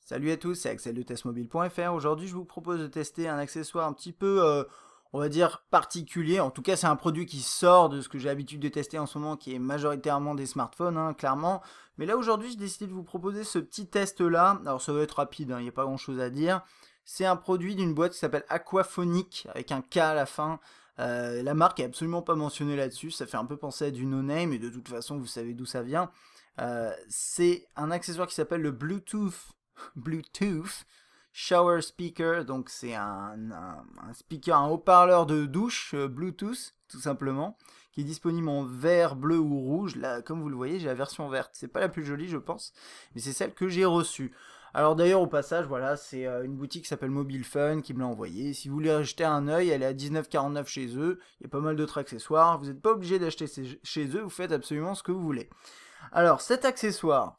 Salut à tous, c'est Axel de testmobile.fr. Aujourd'hui, je vous propose de tester un accessoire un petit peu, on va dire, particulier. En tout cas, c'est un produit qui sort de ce que j'ai l'habitude de tester en ce moment, qui est majoritairement des smartphones, hein, clairement. Mais là, aujourd'hui, j'ai décidé de vous proposer ce petit test-là. Alors, ça va être rapide, hein, il n'y a pas grand-chose à dire. C'est un produit d'une boîte qui s'appelle Aquaphonic, avec un K à la fin. La marque est absolument pas mentionnée là-dessus. Ça fait un peu penser à du no-name, et de toute façon, vous savez d'où ça vient. C'est un accessoire qui s'appelle le Bluetooth Shower Speaker, donc c'est un speaker, un haut-parleur de douche Bluetooth, tout simplement, qui est disponible en vert, bleu ou rouge. Là, comme vous le voyez, j'ai la version verte. C'est pas la plus jolie, je pense, mais c'est celle que j'ai reçue. Alors d'ailleurs, au passage, voilà, c'est une boutique qui s'appelle Mobile Fun qui me l'a envoyé. Si vous voulez jeter un œil, elle est à 19,49 chez eux. Il y a pas mal d'autres accessoires. Vous n'êtes pas obligé d'acheter chez eux, vous faites absolument ce que vous voulez. Alors, cet accessoire,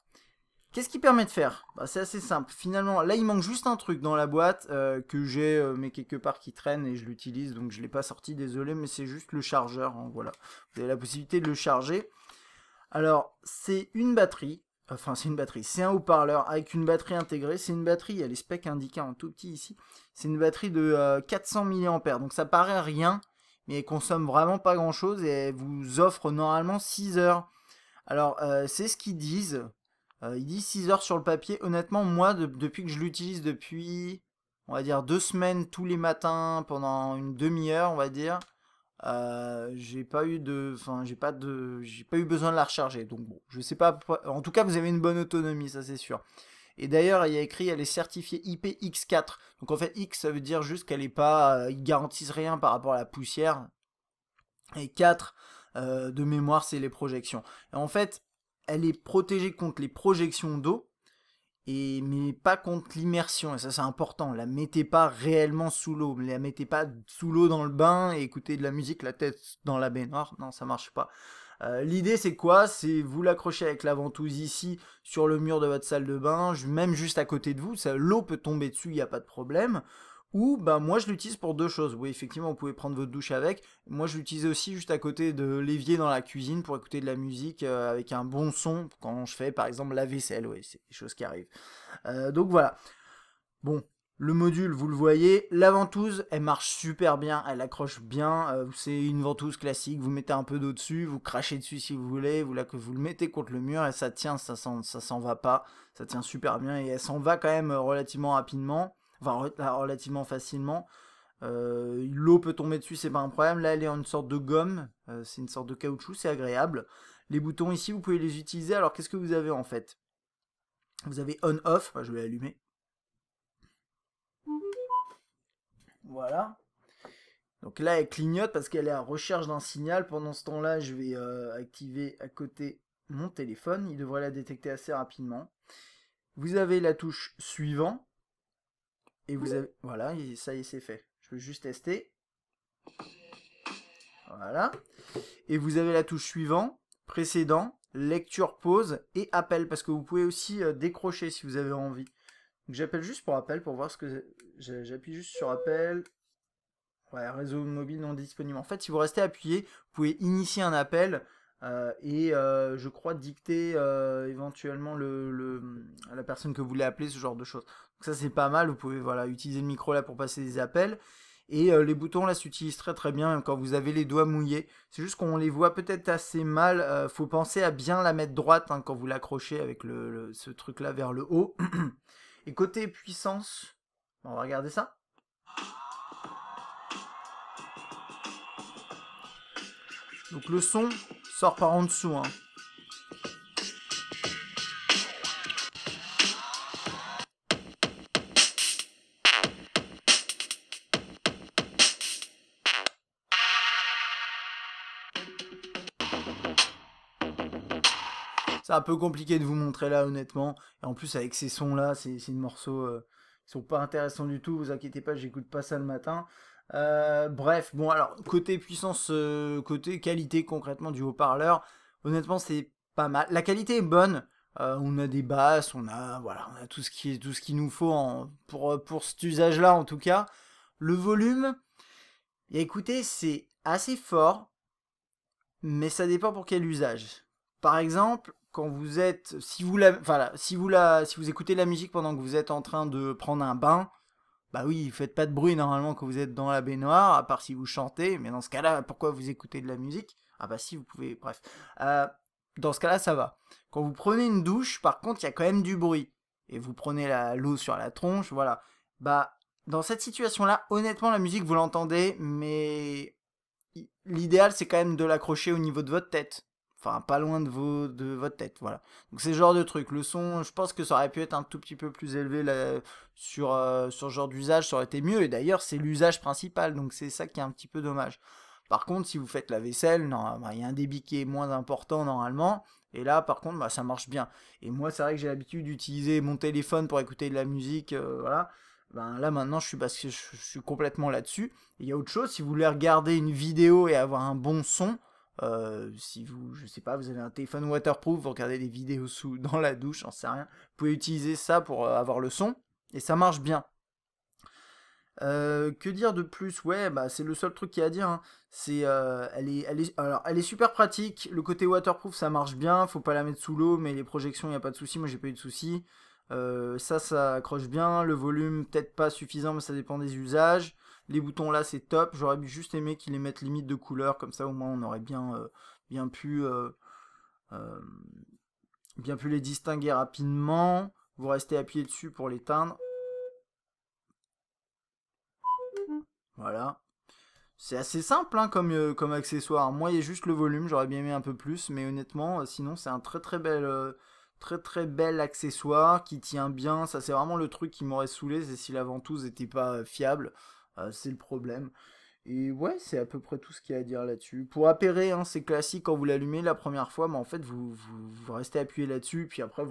qu'est-ce qu'il permet de faire? C'est assez simple. Finalement, là, il manque juste un truc dans la boîte que j'ai, mais quelque part qui traîne et je l'utilise, donc je ne l'ai pas sorti, désolé, mais c'est juste le chargeur. Hein, voilà. Vous avez la possibilité de le charger. Alors, c'est une batterie. Enfin, c'est une batterie. C'est un haut-parleur avec une batterie intégrée. C'est une batterie, il y a les specs indiqués en tout petit ici. C'est une batterie de 400 mAh. Donc ça paraît rien, mais elle consomme vraiment pas grand-chose et elle vous offre normalement 6 heures. Alors, c'est ce qu'ils disent. Ils disent 6 heures sur le papier. Honnêtement, moi, depuis que je l'utilise depuis, on va dire, 2 semaines tous les matins pendant une demi-heure, on va dire, j'ai pas eu de, enfin, j'ai pas eu besoin de la recharger. Donc bon, je sais pas. En tout cas, vous avez une bonne autonomie, ça c'est sûr. Et d'ailleurs, il y a écrit, elle est certifiée IPX4. Donc en fait, X, ça veut dire juste qu'elle est pas, ils garantissent rien par rapport à la poussière. Et 4 de mémoire, c'est les projections. Et en fait, elle est protégée contre les projections d'eau, mais pas contre l'immersion. Et ça, c'est important. La mettez pas réellement sous l'eau. La mettez pas sous l'eau dans le bain et écoutez de la musique la tête dans la baignoire. Non, ça marche pas. L'idée, c'est quoi? C'est vous l'accrochez avec la ventouse ici sur le mur de votre salle de bain, même juste à côté de vous. L'eau peut tomber dessus, il n'y a pas de problème. Ou bah moi je l'utilise pour deux choses. Oui, effectivement, vous pouvez prendre votre douche avec. Moi je l'utilise aussi juste à côté de l'évier dans la cuisine pour écouter de la musique avec un bon son quand je fais par exemple la vaisselle. Oui, c'est des choses qui arrivent. Donc voilà. Bon, le module, vous le voyez. La ventouse, elle marche super bien, elle accroche bien. C'est une ventouse classique. Vous mettez un peu d'eau dessus, vous crachez dessus si vous voulez. Vous le mettez contre le mur et ça tient, ça s'en va pas. Ça tient super bien et elle s'en va quand même relativement rapidement. Enfin, relativement facilement. L'eau peut tomber dessus, c'est pas un problème. Là, elle est en une sorte de gomme. C'est une sorte de caoutchouc, c'est agréable. Les boutons ici, vous pouvez les utiliser. Alors, qu'est-ce que vous avez en fait? Vous avez on-off. Je vais l'allumer. Voilà. Donc là, elle clignote parce qu'elle est à recherche d'un signal. Pendant ce temps-là, je vais activer à côté mon téléphone. Il devrait la détecter assez rapidement. Vous avez la touche suivant. Et vous avez... Voilà, ça y est, c'est fait. Je veux juste tester. Voilà. Et vous avez la touche suivant, précédent, lecture, pause et appel. Parce que vous pouvez aussi décrocher si vous avez envie. Donc j'appelle juste pour appel pour voir ce que... J'appuie juste sur appel. Ouais, réseau mobile non disponible. En fait, si vous restez appuyé, vous pouvez initier un appel et je crois dicter éventuellement la personne que vous voulez appeler, ce genre de choses. Donc ça, c'est pas mal. Vous pouvez voilà, utiliser le micro là pour passer des appels. Et les boutons là s'utilisent très très bien même quand vous avez les doigts mouillés. C'est juste qu'on les voit peut-être assez mal. Faut penser à bien la mettre droite hein, quand vous l'accrochez avec ce truc là vers le haut. Et côté puissance, on va regarder ça. Donc le son sort par en dessous. Hein. C'est un peu compliqué de vous montrer là honnêtement. Et en plus avec ces sons là, c'est des morceaux qui sont pas intéressants du tout. Vous inquiétez pas, j'écoute pas ça le matin. Bref, bon alors côté puissance, côté qualité concrètement du haut-parleur, honnêtement c'est pas mal. La qualité est bonne. On a des basses, on a tout ce qui nous faut pour cet usage-là en tout cas. Le volume, et écoutez, c'est assez fort, mais ça dépend pour quel usage. par exemple, quand vous êtes, si vous si vous écoutez de la musique pendant que vous êtes en train de prendre un bain, bah oui, faites pas de bruit normalement quand vous êtes dans la baignoire, à part si vous chantez, mais dans ce cas-là, pourquoi vous écoutez de la musique? Ah bah si, vous pouvez, bref. Euh, dans ce cas-là, ça va. Quand vous prenez une douche, par contre, il y a quand même du bruit. Et vous prenez l'eau sur la tronche, voilà. Bah, dans cette situation-là, honnêtement, la musique, vous l'entendez, mais l'idéal, c'est quand même de l'accrocher au niveau de votre tête. Enfin, pas loin de votre tête, voilà. Donc c'est ce genre de truc. Le son, je pense que ça aurait pu être un tout petit peu plus élevé là, sur ce genre d'usage, ça aurait été mieux. Et d'ailleurs, c'est l'usage principal, donc c'est ça qui est un petit peu dommage. Par contre, si vous faites la vaisselle, non, bah, y a un débit qui est moins important normalement. Et là, par contre, bah, ça marche bien. Et moi, c'est vrai que j'ai l'habitude d'utiliser mon téléphone pour écouter de la musique, voilà. Ben, là, maintenant, je suis complètement là-dessus. Il y a autre chose, si vous voulez regarder une vidéo et avoir un bon son, si vous, je sais pas, vous avez un téléphone waterproof, vous regardez des vidéos dans la douche, j'en sais rien, vous pouvez utiliser ça pour avoir le son, et ça marche bien. Que dire de plus? Ouais, bah c'est le seul truc qu'il y a à dire, hein. Alors, elle est super pratique. Le côté waterproof, ça marche bien. Faut pas la mettre sous l'eau, mais les projections, il y a pas de souci. Moi, j'ai pas eu de souci. Ça accroche bien. Le volume, peut-être pas suffisant, mais ça dépend des usages. Les boutons là, c'est top. J'aurais juste aimé qu'ils les mettent limite de couleur, comme ça au moins on aurait bien pu, euh, bien pu les distinguer rapidement. Vous restez appuyé dessus pour l'éteindre. Voilà. C'est assez simple hein, comme accessoire. Moi, il y a juste le volume, j'aurais bien aimé un peu plus, mais honnêtement, sinon, c'est un très bel accessoire qui tient bien. Ça, c'est vraiment le truc qui m'aurait saoulé, c'est si la ventouse n'était pas fiable. C'est le problème. Et ouais, c'est à peu près tout ce qu'il y a à dire là-dessus. Pour appairer, hein, c'est classique quand vous l'allumez la première fois, mais en fait, vous restez appuyé là-dessus, puis après,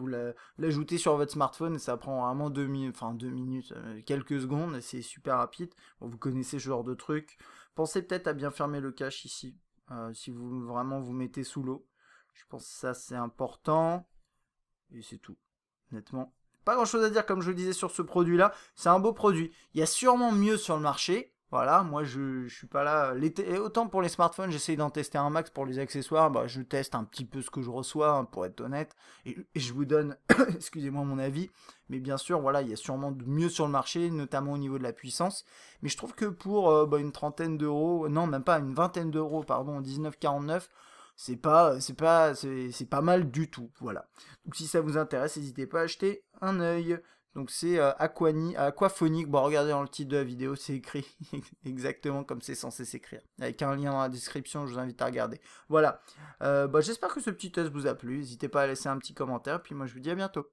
l'ajoutez sur votre smartphone, et ça prend vraiment 2 minutes, enfin 2 minutes, quelques secondes, et c'est super rapide. Bon, vous connaissez ce genre de truc. Pensez peut-être à bien fermer le cache ici, si vous vraiment vous mettez sous l'eau. Je pense que ça, c'est important, et c'est tout, honnêtement. Pas grand-chose à dire, comme je le disais sur ce produit-là. C'est un beau produit. Il y a sûrement mieux sur le marché. Voilà, moi je suis pas là. Autant pour les smartphones, j'essaye d'en tester un max. Pour les accessoires, bah, je teste un petit peu ce que je reçois, hein, pour être honnête. Et je vous donne, excusez-moi, mon avis. Mais bien sûr, voilà, il y a sûrement de mieux sur le marché, notamment au niveau de la puissance. Mais je trouve que pour bah, une trentaine d'euros, non, même pas une vingtaine d'euros, pardon, 19,49, c'est pas mal du tout. Voilà. Donc si ça vous intéresse, n'hésitez pas à acheter un œil. Donc c'est Aquaphonique. Bon, regardez dans le titre de la vidéo, c'est écrit exactement comme c'est censé s'écrire. Avec un lien dans la description, je vous invite à regarder. Voilà. Bah, j'espère que ce petit test vous a plu. N'hésitez pas à laisser un petit commentaire. Puis moi, je vous dis à bientôt.